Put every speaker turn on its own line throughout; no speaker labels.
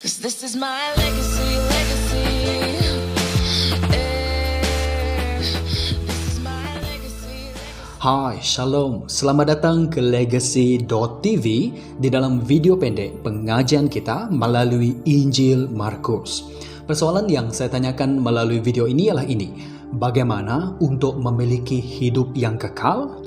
'Cause this is my legacy, legacy. This is my legacy, legacy.
Hai, Shalom. Selamat datang ke Legacy.tv di dalam video pendek pengajian kita melalui Injil Markus. Persoalan yang saya tanyakan melalui video ini ialah ini: bagaimana untuk memiliki hidup yang kekal?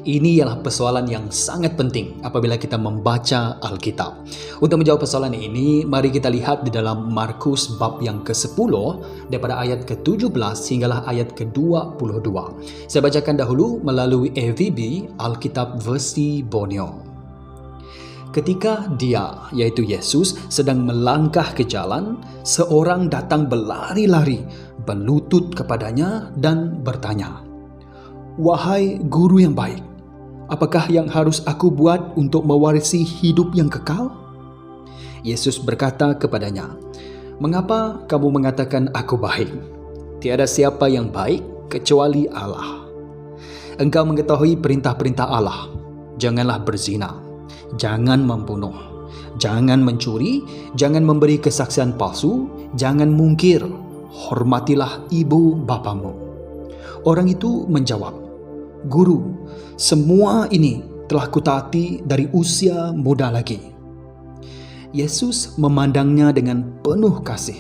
Ini ialah persoalan yang sangat penting apabila kita membaca Alkitab. Untuk menjawab persoalan ini, mari kita lihat di dalam Markus bab yang ke-10 daripada ayat ke-17 hinggalah ayat ke-22. Saya bacakan dahulu melalui AVB Alkitab versi Borneo. Ketika dia, yaitu Yesus, sedang melangkah ke jalan, seorang datang berlari-lari, berlutut kepadanya dan bertanya, "Wahai guru yang baik, apakah yang harus aku buat untuk mewarisi hidup yang kekal?" Yesus berkata kepadanya, "Mengapa kamu mengatakan aku baik? Tiada siapa yang baik kecuali Allah. Engkau mengetahui perintah-perintah Allah. Janganlah berzina, jangan membunuh, jangan mencuri, jangan memberi kesaksian palsu, jangan mungkir, hormatilah ibu bapamu." Orang itu menjawab, "Guru, semua ini telah kutaati dari usia muda lagi." Yesus memandangnya dengan penuh kasih,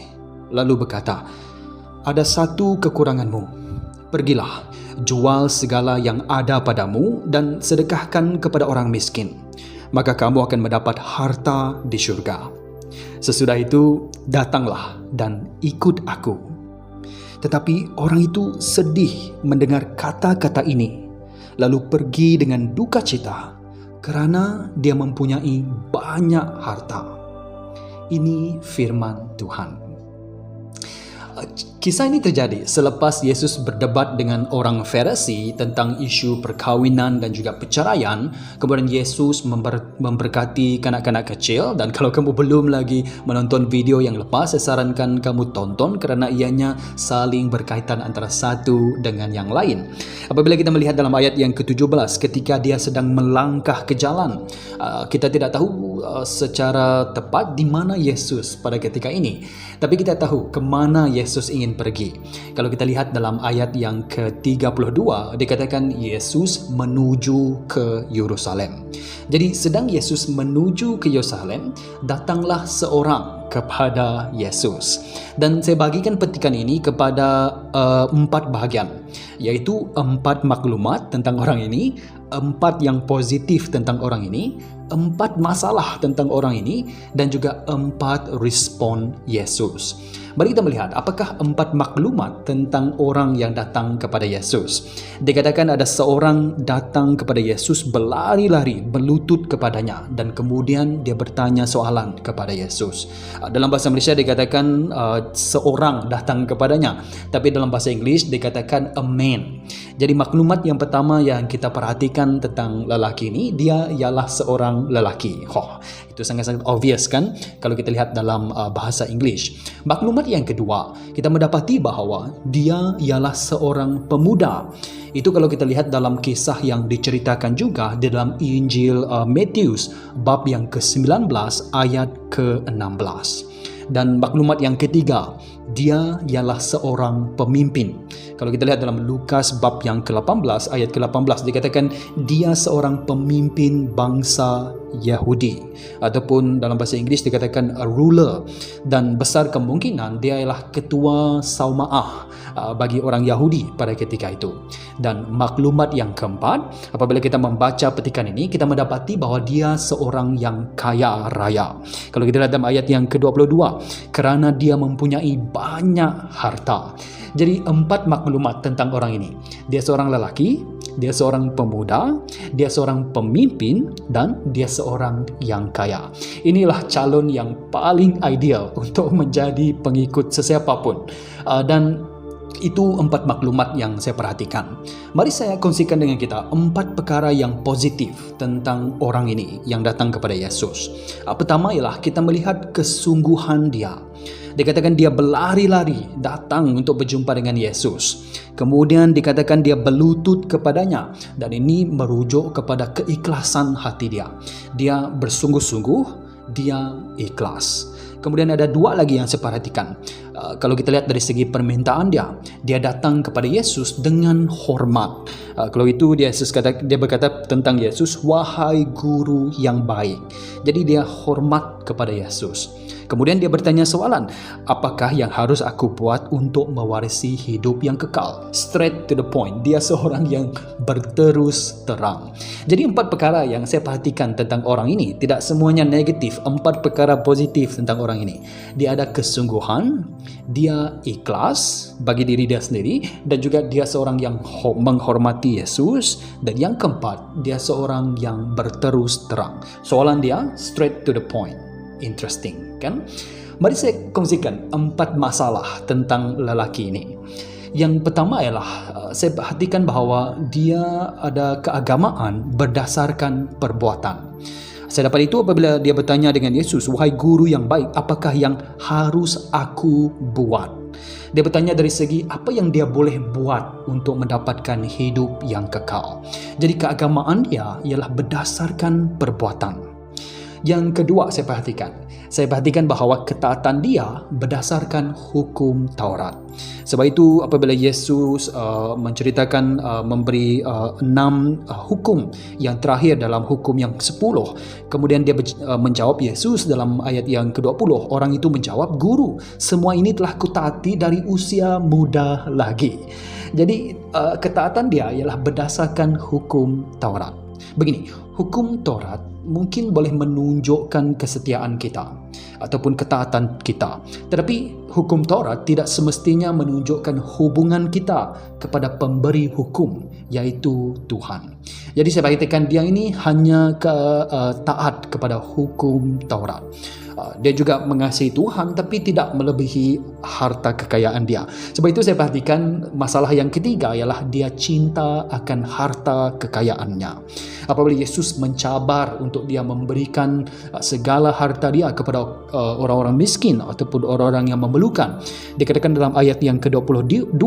lalu berkata, "Ada satu kekuranganmu. Pergilah, jual segala yang ada padamu dan sedekahkan kepada orang miskin. Maka kamu akan mendapat harta di surga. Sesudah itu, datanglah dan ikut aku." Tetapi orang itu sedih mendengar kata-kata ini, lalu pergi dengan duka cita kerana dia mempunyai banyak harta. Ini firman Tuhan. Kisah ini terjadi selepas Yesus berdebat dengan orang Farisi tentang isu perkawinan dan juga perceraian. Kemudian Yesus memberkati kanak-kanak kecil, dan kalau kamu belum lagi menonton video yang lepas, saya sarankan kamu tonton kerana ianya saling berkaitan antara satu dengan yang lain. Apabila kita melihat dalam ayat yang ke-17, ketika dia sedang melangkah ke jalan, kita tidak tahu secara tepat di mana Yesus pada ketika ini, tapi kita tahu kemana Yesus ingin pergi. Kalau kita lihat dalam ayat yang ke-32, dikatakan Yesus menuju ke Yerusalem. Jadi sedang Yesus menuju ke Yerusalem, datanglah seorang kepada Yesus. Dan saya bagikan petikan ini kepada 4 bahagian, yaitu 4 maklumat tentang orang ini, 4 yang positif tentang orang ini, 4 masalah tentang orang ini, dan juga 4 respon Yesus. Mari kita melihat apakah 4 maklumat tentang orang yang datang kepada Yesus. Dikatakan ada seorang datang kepada Yesus berlari-lari, berlutut kepadanya, dan kemudian dia bertanya soalan kepada Yesus. Dalam bahasa Malaysia dikatakan seorang datang kepadanya, tapi dalam bahasa Inggeris dikatakan a man. Jadi maklumat yang pertama yang kita perhatikan tentang lelaki ini, dia ialah seorang lelaki. Itu sangat-sangat obvious kan kalau kita lihat dalam bahasa Inggeris. Maklumat yang kedua, kita mendapati bahawa dia ialah seorang pemuda. Itu kalau kita lihat dalam kisah yang diceritakan juga di dalam Injil Matius bab yang ke-19 ayat ke-16. Dan maklumat yang ketiga, dia ialah seorang pemimpin. Kalau kita lihat dalam Lukas bab yang ke-18 ayat ke-18, dikatakan dia seorang pemimpin bangsa Yahudi, ataupun dalam bahasa Inggeris dikatakan a ruler, dan besar kemungkinan dia ialah ketua Saumaah bagi orang Yahudi pada ketika itu. Dan maklumat yang keempat, apabila kita membaca petikan ini, kita mendapati bahawa dia seorang yang kaya raya. Kalau kita lihat dalam ayat yang ke-22, kerana dia mempunyai banyak harta. Jadi 4 maklumat tentang orang ini. Dia seorang lelaki, dia seorang pemuda, dia seorang pemimpin, dan dia seorang yang kaya. Inilah calon yang paling ideal untuk menjadi pengikut sesiapapun. Dan itu 4 maklumat yang saya perhatikan. Mari saya kongsikan dengan kita 4 perkara yang positif tentang orang ini yang datang kepada Yesus. Pertama ialah kita melihat kesungguhan dia. Dikatakan dia berlari-lari datang untuk berjumpa dengan Yesus. Kemudian dikatakan dia berlutut kepadanya, dan ini merujuk kepada keikhlasan hati dia. Dia bersungguh-sungguh, dia ikhlas. Kemudian ada dua lagi yang saya perhatikan. Kalau kita lihat dari segi permintaan dia datang kepada Yesus dengan hormat. Kalau itu dia berkata tentang Yesus, wahai guru yang baik. Jadi dia hormat kepada Yesus. Kemudian dia bertanya soalan, apakah yang harus aku buat untuk mewarisi hidup yang kekal? Straight to the point. Dia seorang yang berterus terang. Jadi 4 perkara yang saya perhatikan tentang orang ini, tidak semuanya negatif. 4 perkara positif tentang orang ini. Dia ada kesungguhan, dia ikhlas bagi diri dia sendiri, dan juga dia seorang yang menghormati Yesus, dan yang keempat, dia seorang yang berterus terang. Soalan dia straight to the point. Interesting, kan? Mari saya kongsikan 4 masalah tentang lelaki ini. Yang pertama ialah saya perhatikan bahawa dia ada keagamaan berdasarkan perbuatan. Saya dapat itu apabila dia bertanya dengan Yesus, wahai guru yang baik, apakah yang harus aku buat? Dia bertanya dari segi apa yang dia boleh buat untuk mendapatkan hidup yang kekal. Jadi keagamaan dia ialah berdasarkan perbuatan. Yang kedua saya perhatikan bahawa ketaatan dia berdasarkan hukum Taurat. Sebab itu apabila Yesus menceritakan memberi 6 hukum yang terakhir dalam hukum yang 10, kemudian dia menjawab Yesus dalam ayat yang ke-20, orang itu menjawab, guru, semua ini telah kutaati dari usia muda lagi. Jadi ketaatan dia ialah berdasarkan hukum Taurat. Begini, hukum Taurat mungkin boleh menunjukkan kesetiaan kita ataupun ketaatan kita. Tetapi hukum Taurat tidak semestinya menunjukkan hubungan kita kepada pemberi hukum, yaitu Tuhan. Jadi saya perhatikan dia ini hanya taat kepada hukum Taurat. Dia juga mengasihi Tuhan tapi tidak melebihi harta kekayaan dia. Sebab itu saya perhatikan masalah yang ketiga ialah dia cinta akan harta kekayaannya. Apabila Yesus mencabar untuk dia memberikan segala harta dia kepada orang-orang miskin ataupun orang-orang yang memerlukan, dikatakan dalam ayat yang ke-22,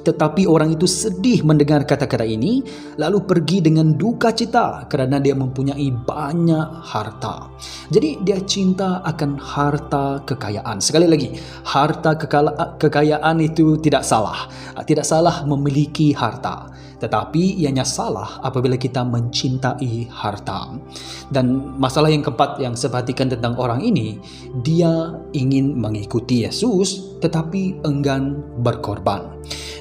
tetapi orang itu sedih mendengar kata-kata ini, lalu pergi dengan duka cita kerana dia mempunyai banyak harta. Jadi dia cinta akan harta kekayaan. Sekali lagi, harta kekayaan itu tidak salah. Tidak salah memiliki harta. Tetapi ianya salah apabila kita mencintai harta. Dan masalah yang keempat yang saya perhatikan tentang orang ini, dia ingin mengikuti Yesus tetapi enggan berkorban.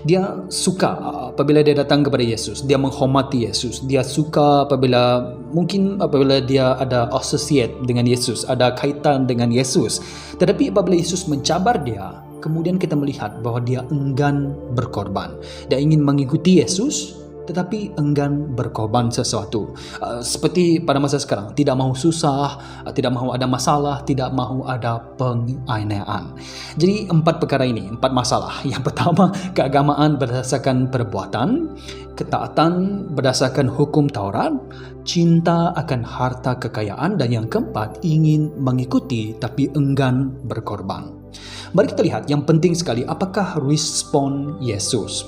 Dia suka apabila dia datang kepada Yesus, dia menghormati Yesus, dia suka apabila dia ada associate dengan Yesus, ada kaitan dengan Yesus. Tetapi apabila Yesus mencabar dia, kemudian kita melihat bahwa dia enggan berkorban. Dia ingin mengikuti Yesus tetapi enggan berkorban sesuatu. Seperti pada masa sekarang, tidak mahu susah, tidak mahu ada masalah, tidak mahu ada penganiayaan. Jadi 4 perkara ini, 4 masalah. Yang pertama, keagamaan berdasarkan perbuatan, ketaatan berdasarkan hukum Taurat, cinta akan harta kekayaan, dan yang keempat, ingin mengikuti tapi enggan berkorban. Mari kita lihat yang penting sekali, apakah respon Yesus.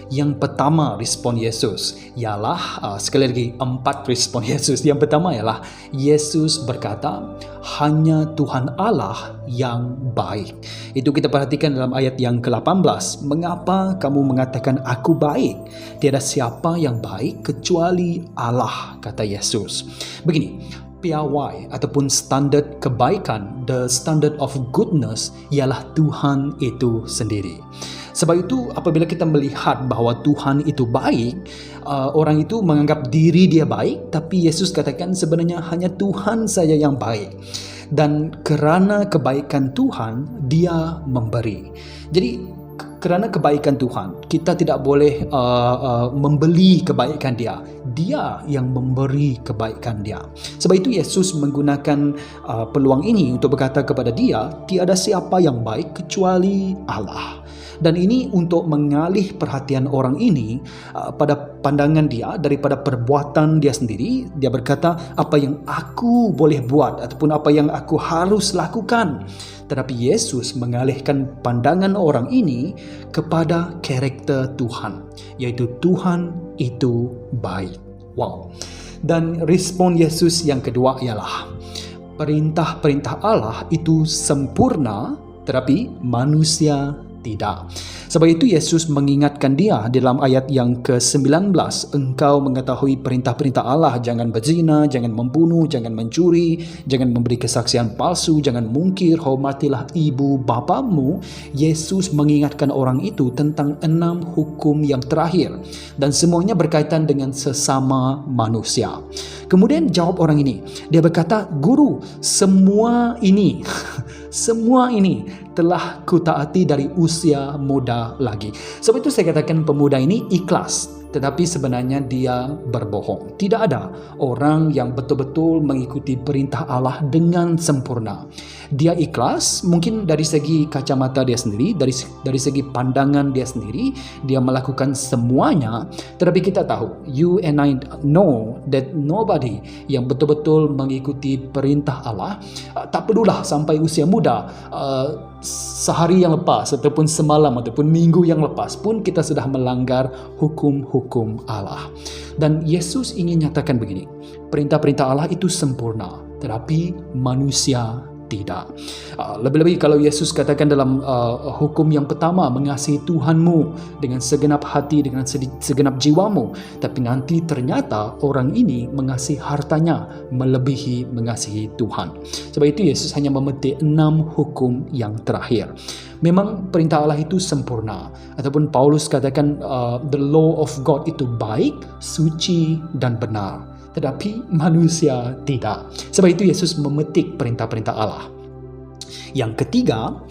Yang pertama respon Yesus ialah sekali lagi 4 respon Yesus. Yang pertama ialah Yesus berkata, hanya Tuhan Allah yang baik. Itu kita perhatikan dalam ayat yang ke-18. Mengapa kamu mengatakan aku baik? Tiada siapa yang baik kecuali Allah, kata Yesus. Begini, piawai ataupun standard kebaikan, the standard of goodness ialah Tuhan itu sendiri. Sebab itu apabila kita melihat bahawa Tuhan itu baik, orang itu menganggap diri dia baik, tapi Yesus katakan sebenarnya hanya Tuhan saja yang baik. Dan kerana kebaikan Tuhan, dia memberi. Jadi kerana kebaikan Tuhan, kita tidak boleh membeli kebaikan dia. Dia yang memberi kebaikan dia. Sebab itu Yesus menggunakan peluang ini untuk berkata kepada dia, tiada siapa yang baik kecuali Allah. Dan ini untuk mengalih perhatian orang ini pada pandangan dia daripada perbuatan dia sendiri. Dia berkata, apa yang aku boleh buat ataupun apa yang aku harus lakukan. Tetapi Yesus mengalihkan pandangan orang ini kepada karakter Tuhan, yaitu Tuhan itu baik. Wow. Dan respon Yesus yang kedua ialah perintah-perintah Allah itu sempurna, tetapi manusia tidak. Sebab itu Yesus mengingatkan dia dalam ayat yang ke-19, engkau mengetahui perintah-perintah Allah, jangan berzina, jangan membunuh, jangan mencuri, jangan memberi kesaksian palsu, jangan mungkir, hormatilah ibu bapamu. Yesus mengingatkan orang itu tentang 6 hukum yang terakhir dan semuanya berkaitan dengan sesama manusia. Kemudian jawab orang ini, dia berkata, "Guru, semua ini semua ini telah kutaati dari usia muda lagi." Sebab itu saya katakan pemuda ini ikhlas, tetapi sebenarnya dia berbohong. Tidak ada orang yang betul-betul mengikuti perintah Allah dengan sempurna. Dia ikhlas mungkin dari segi kacamata dia sendiri, dari segi pandangan dia sendiri, dia melakukan semuanya. Tetapi kita tahu, you and I know that nobody yang betul-betul mengikuti perintah Allah, tak pedulah sampai usia muda, sehari yang lepas ataupun semalam ataupun minggu yang lepas pun kita sudah melanggar hukum-hukum Allah. Dan Yesus ingin nyatakan begini, perintah-perintah Allah itu sempurna, tetapi manusia tidak. Lebih-lebih kalau Yesus katakan dalam hukum yang pertama, mengasihi Tuhanmu dengan segenap hati, dengan segenap jiwamu, tapi nanti ternyata orang ini mengasihi hartanya melebihi mengasihi Tuhan. Sebab itu Yesus hanya memetik 6 hukum yang terakhir. Memang perintah Allah itu sempurna, ataupun Paulus katakan the law of God itu baik, suci dan benar. Tetapi manusia tidak. Sebab itu Yesus memetik perintah-perintah Allah. Yang ketiga,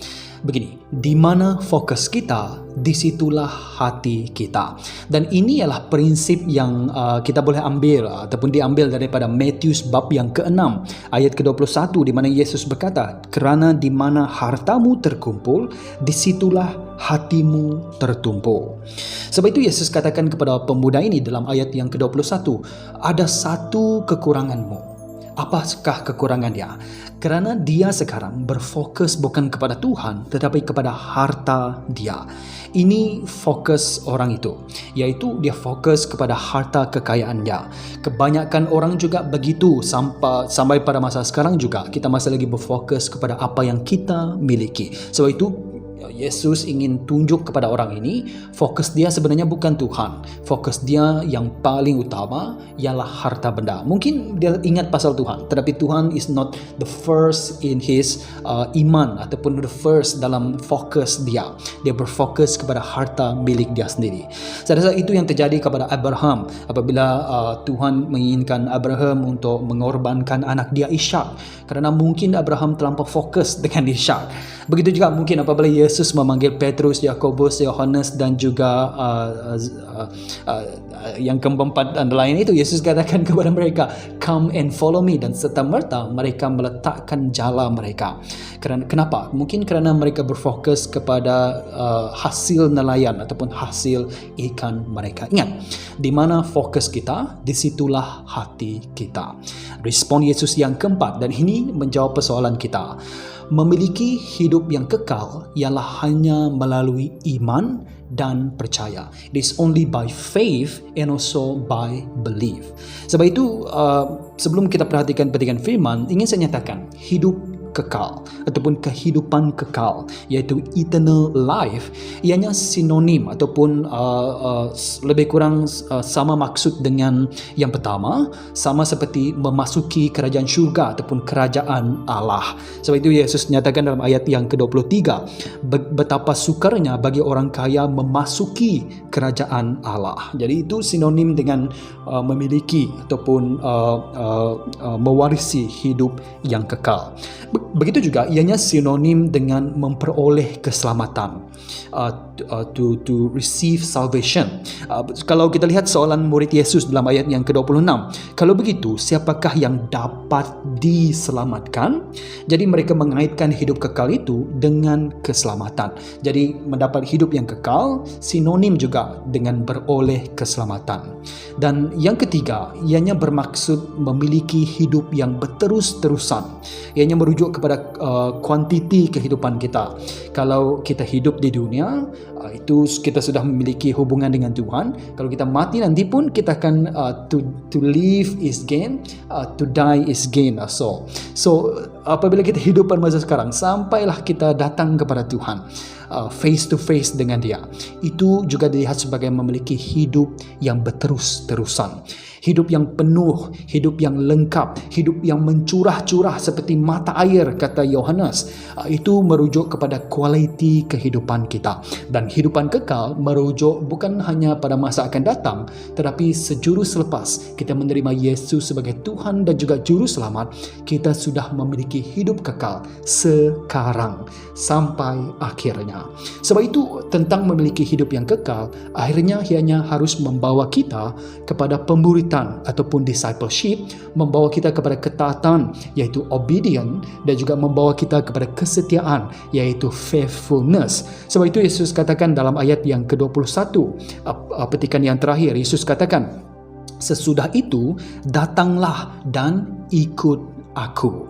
begini, di mana fokus kita, disitulah hati kita. Dan ini adalah prinsip yang kita boleh ambil ataupun diambil daripada Matius bab yang ke-6 ayat ke-21, di mana Yesus berkata, kerana di mana hartamu terkumpul, disitulah hatimu tertumpul. Sebab itu Yesus katakan kepada pemuda ini dalam ayat yang ke-21, ada satu kekuranganmu. Apakah kekurangan dia? Kerana dia sekarang berfokus bukan kepada Tuhan, tetapi kepada harta dia. Ini fokus orang itu, yaitu dia fokus kepada harta kekayaan dia. Kebanyakan orang juga begitu, sampai pada masa sekarang juga kita masih lagi berfokus kepada apa yang kita miliki. Sebab itu Yesus ingin tunjuk kepada orang ini, fokus dia sebenarnya bukan Tuhan. Fokus dia yang paling utama ialah harta benda. Mungkin dia ingat pasal Tuhan, tetapi Tuhan is not the first in his iman ataupun the first dalam fokus dia. Dia berfokus kepada harta milik dia sendiri. Saya rasa itu yang terjadi kepada Abraham apabila Tuhan menginginkan Abraham untuk mengorbankan anak dia Ishak, kerana mungkin Abraham terlampau fokus dengan Ishak. Begitu juga mungkin apabila Yesus memanggil Petrus, Yakobus, Yohanes dan juga yang keempat dan lain itu, Yesus katakan kepada mereka, come and follow me, dan serta-merta mereka meletakkan jala mereka. Kenapa? Mungkin kerana mereka berfokus kepada hasil nelayan ataupun hasil ikan mereka. Ingat, di mana fokus kita, disitulah hati kita. Respon Yesus yang keempat, dan ini menjawab persoalan kita. Memiliki hidup yang kekal ialah hanya melalui iman dan percaya. It is only by faith and also by belief. Sebab itu sebelum kita perhatikan petikan firman, ingin saya nyatakan hidup kekal ataupun kehidupan kekal, yaitu eternal life, ianya sinonim ataupun lebih kurang sama maksud dengan yang pertama, sama seperti memasuki kerajaan syurga ataupun kerajaan Allah. Sebab itu Yesus nyatakan dalam ayat yang ke-23, betapa sukarnya bagi orang kaya memasuki kerajaan Allah. Jadi itu sinonim dengan memiliki ataupun mewarisi hidup yang kekal. Begitu juga ianya sinonim dengan memperoleh keselamatan, to receive salvation. Kalau kita lihat soalan murid Yesus dalam ayat yang ke-26, kalau begitu siapakah yang dapat diselamatkan? Jadi mereka mengaitkan hidup kekal itu dengan keselamatan. Jadi mendapat hidup yang kekal sinonim juga dengan beroleh keselamatan. Dan yang ketiga, ianya bermaksud memiliki hidup yang berterus-terusan. Ianya merujuk kepada kuantiti kehidupan kita. Kalau kita hidup di dunia, itu kita sudah memiliki hubungan dengan Tuhan. Kalau kita mati nanti pun kita akan to live is gain, to die is gain also. So apabila kita hidup pada masa sekarang, sampailah kita datang kepada Tuhan, face to face dengan Dia, itu juga dilihat sebagai memiliki hidup yang berterus-terusan, hidup yang penuh, hidup yang lengkap, hidup yang mencurah-curah seperti mata air, kata Yohanes. Itu merujuk kepada kualiti kehidupan kita. Dan kehidupan kekal merujuk bukan hanya pada masa akan datang, tetapi sejurus selepas kita menerima Yesus sebagai Tuhan dan juga Juru Selamat, kita sudah memiliki hidup kekal sekarang sampai akhirnya. Sebab itu tentang memiliki hidup yang kekal, akhirnya hanya harus membawa kita kepada pemuritan ataupun discipleship, membawa kita kepada ketaatan iaitu obedient, dan juga membawa kita kepada kesetiaan iaitu faithfulness. Sebab itu Yesus katakan dalam ayat yang ke-21, petikan yang terakhir, Yesus katakan, sesudah itu datanglah dan ikut aku.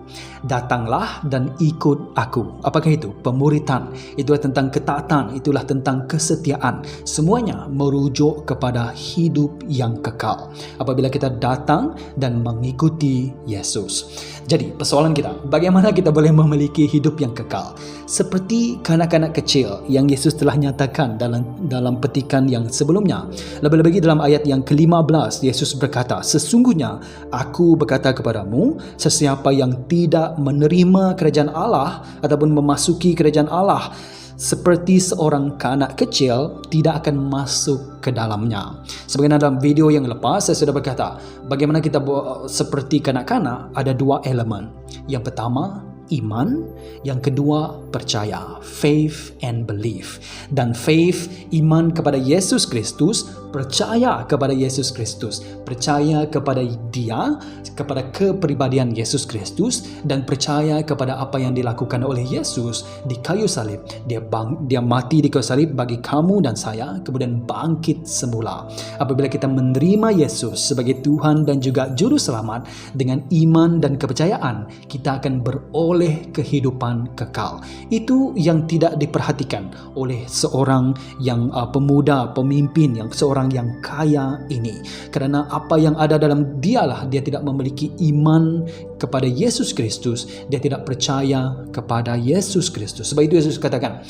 Datanglah dan ikut aku. Apakah itu? Pemuritan. Itulah tentang ketaatan, itulah tentang kesetiaan. Semuanya merujuk kepada hidup yang kekal apabila kita datang dan mengikuti Yesus. Jadi persoalan kita, bagaimana kita boleh memiliki hidup yang kekal? Seperti kanak-kanak kecil yang Yesus telah nyatakan dalam petikan yang sebelumnya. Lebih-lebih dalam ayat yang ke-15, Yesus berkata, sesungguhnya aku berkata kepadamu, sesiapa yang tidak menerima kerajaan Allah ataupun memasuki kerajaan Allah seperti seorang kanak kecil, tidak akan masuk ke dalamnya. Sebagaimana dalam video yang lepas saya sudah berkata, bagaimana kita seperti kanak-kanak, ada dua elemen. Yang pertama, iman. Yang kedua, percaya, faith and belief. Dan faith, iman kepada Yesus Kristus, percaya kepada Yesus Kristus, percaya kepada Dia, kepada kepribadian Yesus Kristus, dan percaya kepada apa yang dilakukan oleh Yesus di kayu salib. Dia mati di kayu salib bagi kamu dan saya, kemudian bangkit semula. Apabila kita menerima Yesus sebagai Tuhan dan juga Juru Selamat dengan iman dan kepercayaan, kita akan beroleh kehidupan kekal. Itu yang tidak diperhatikan oleh seorang yang pemuda, pemimpin, seorang yang kaya ini. Kerana apa yang ada dalam dialah, dia tidak memiliki iman kepada Yesus Kristus, dia tidak percaya kepada Yesus Kristus. Sebab itu Yesus katakan,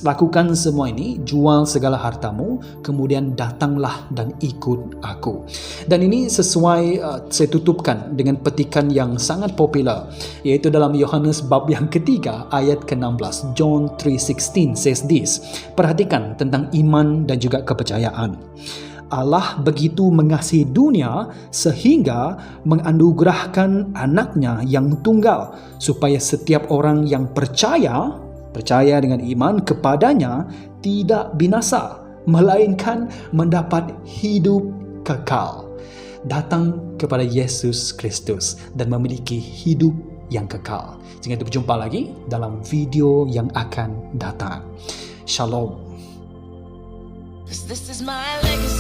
lakukan semua ini, jual segala hartamu, kemudian datanglah dan ikut aku. Dan ini sesuai, saya tutupkan dengan petikan yang sangat popular, yaitu dalam Yohanes bab yang ketiga ayat ke-16. John 3:16 says this. Perhatikan tentang iman dan juga kepercayaan. Allah begitu mengasihi dunia sehingga menganugerahkan anaknya yang tunggal, supaya setiap orang yang percaya dengan iman kepadanya tidak binasa, melainkan mendapat hidup kekal. Datang kepada Yesus Kristus dan memiliki hidup yang kekal. Sehingga kita berjumpa lagi dalam video yang akan datang. Shalom.
This is my legacy.